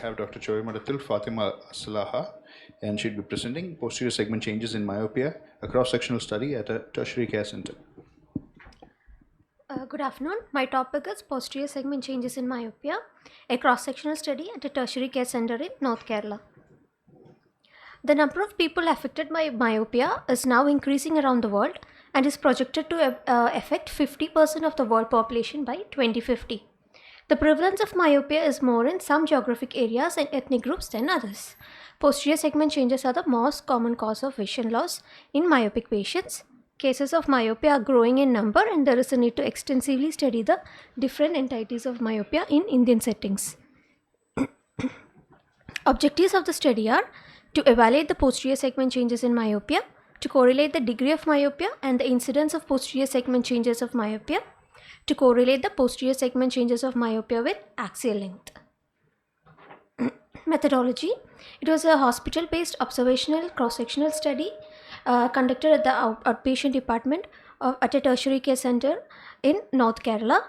Have Dr. Choy Madatil Fatima Salaha, and she'd be presenting posterior segment changes in myopia, a cross-sectional study at a tertiary care center. Good afternoon. My topic is posterior segment changes in myopia, a cross-sectional study at a tertiary care center in North Kerala. The number of people affected by myopia is now increasing around the world and is projected to affect 50% of the world population by 2050. The prevalence of myopia is more in some geographic areas and ethnic groups than others. Posterior segment changes are the most common cause of vision loss in myopic patients. Cases of myopia are growing in number, and there is a need to extensively study the different entities of myopia in Indian settings. Objectives of the study are to evaluate the posterior segment changes in myopia, to correlate the degree of myopia and the incidence of posterior segment changes of myopia, to correlate the posterior segment changes of myopia with axial length. Methodology: it was a hospital-based observational cross-sectional study conducted at the outpatient department at a tertiary care center in North Kerala.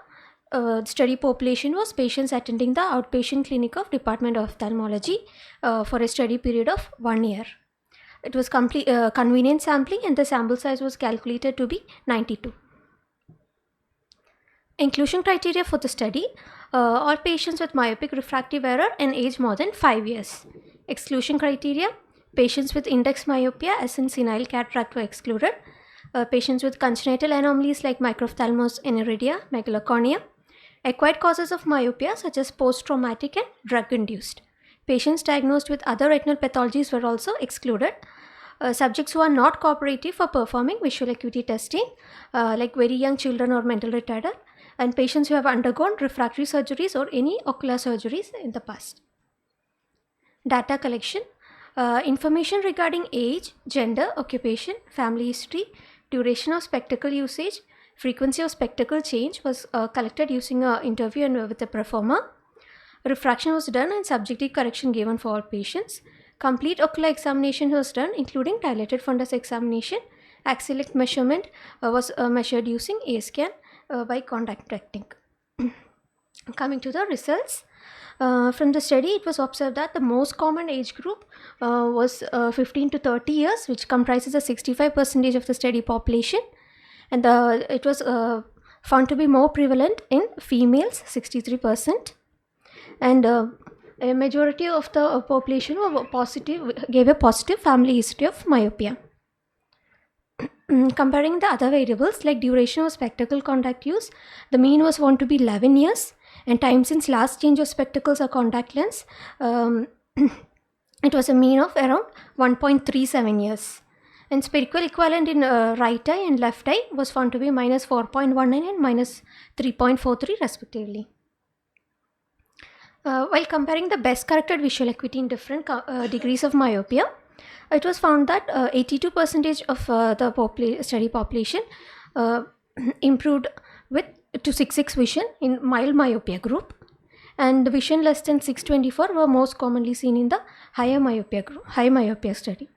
Study population was patients attending the outpatient clinic of Department of Ophthalmology for a study period of 1 year. It was convenient sampling, and the sample size was calculated to be 92. Inclusion criteria for the study: all patients with myopic refractive error and age more than 5 years. Exclusion criteria: patients with index myopia as in senile cataract were excluded. Patients with congenital anomalies like microphthalmos, aniridia, megalocornea. Acquired causes of myopia such as post-traumatic and drug-induced. Patients diagnosed with other retinal pathologies were also excluded. Subjects who are not cooperative for performing visual acuity testing, like very young children or mental retarded, and patients who have undergone refractory surgeries or any ocular surgeries in the past. Data collection: information regarding age, gender, occupation, family history, duration of spectacle usage, frequency of spectacle change was collected using an interview and with a performer. Refraction was done and subjective correction given for all patients. Complete ocular examination was done, including dilated fundus examination. Axial length measurement was measured using A-scan by contact technique. Coming to the results. From the study, it was observed that the most common age group was 15 to 30 years, which comprises a 65% of the study population, and it was found to be more prevalent in females, 63%, and a majority of the population gave a positive family history of myopia. Comparing the other variables like duration of spectacle contact use, the mean was found to be 11 years, and time since last change of spectacles or contact lens, it was a mean of around 1.37 years. And spherical equivalent in right eye and left eye was found to be minus 4.19 and minus 3.43 respectively. While comparing the best corrected visual acuity in different degrees of myopia, it was found that 82% of the study population improved with 266 vision in mild myopia group, and the vision less than 624 were most commonly seen in the high myopia study.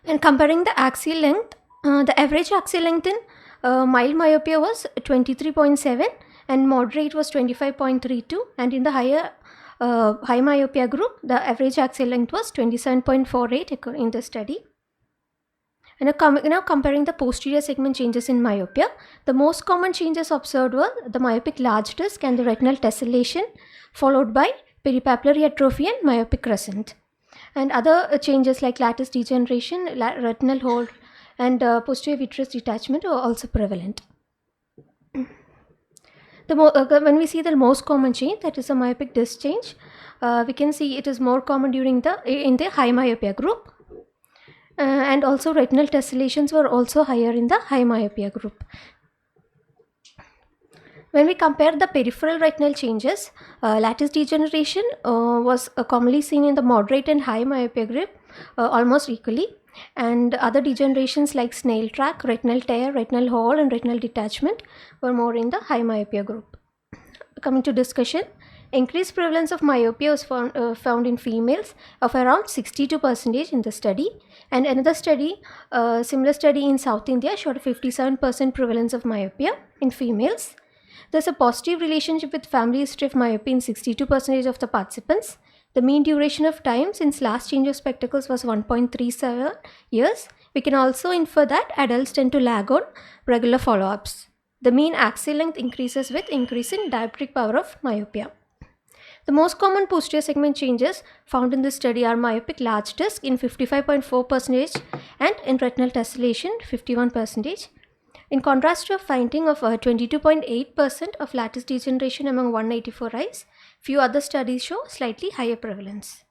And comparing the axial length, the average axial length in mild myopia was 23.7 and moderate was 25.32, and in the high myopia group, the average axial length was 27.48 in the study. And now comparing the posterior segment changes in myopia, the most common changes observed were the myopic large disc and the retinal tessellation, followed by peripapillary atrophy and myopic crescent. And other changes like lattice degeneration, retinal hole, and posterior vitreous detachment were also prevalent. When we see the most common change, that is a myopic disc change, we can see it is more common in the high myopia group, and also retinal tessellations were also higher in the high myopia group. When we compare the peripheral retinal changes, lattice degeneration was commonly seen in the moderate and high myopia group almost equally, and other degenerations like snail track, retinal tear, retinal hole, and retinal detachment were more in the high myopia group. Coming to discussion, increased prevalence of myopia was found in females of around 62% in the study, and another study, similar study in South India, showed 57% prevalence of myopia in females. There's a positive relationship with family history of myopia in 62% of the participants. The mean duration of time since last change of spectacles was 1.37 years. We can also infer that adults tend to lag on regular follow-ups. The mean axial length increases with increase in dioptric power of myopia. The most common posterior segment changes found in this study are myopic large disc in 55.4% and in retinal tessellation 51%. In contrast to a finding of 22.8% of lattice degeneration among 184 eyes, few other studies show slightly higher prevalence.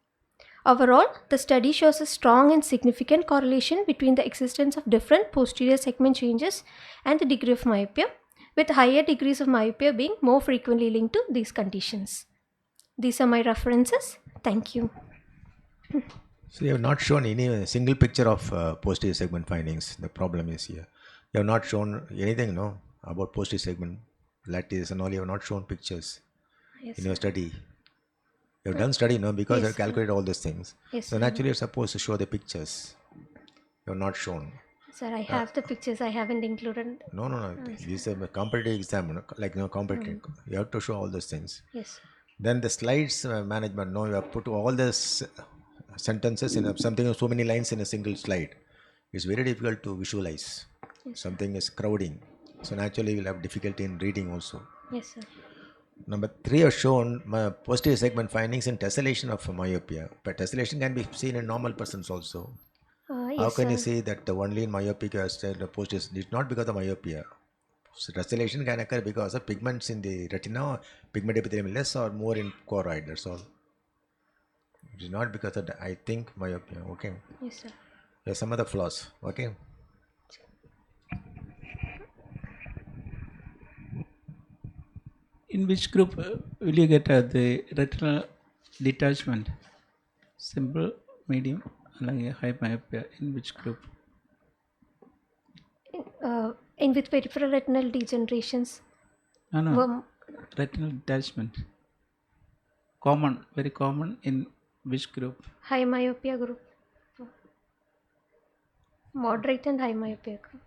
Overall, the study shows a strong and significant correlation between the existence of different posterior segment changes and the degree of myopia, with higher degrees of myopia being more frequently linked to these conditions. These are my references. Thank you. So you have not shown any single picture of posterior segment findings. The problem is here. You have not shown anything, no, about posterior segment lattice and all. You have not shown pictures in your study. You have done study, no, because you have calculated all these things. Yes, So naturally, you're supposed to show the pictures. You have not shown. Sir, I have the pictures. I haven't included. No. This is a competitive exam, like competitive. You have to show all those things. Yes. Then the slides management, no, you have put all the sentences in something, so many lines in a single slide. It's very difficult to visualize. Something is crowding. So naturally, you'll have difficulty in reading also. Yes, sir. Number 3 have shown posterior segment findings in tessellation of myopia. But tessellation can be seen in normal persons also. How can you say that only in myopic posterior? It's not because of myopia. So tessellation can occur because of pigments in the retina, pigment epithelium less or more in choroid. That's all. It is not because of I think myopia. Okay. Yes, sir. There's some other flaws. Okay. In which group will you get the retinal detachment? Simple, medium, and high myopia. In which group? In with peripheral retinal degenerations. No. Retinal detachment. Common, very common in which group? High myopia group. Moderate and high myopia group.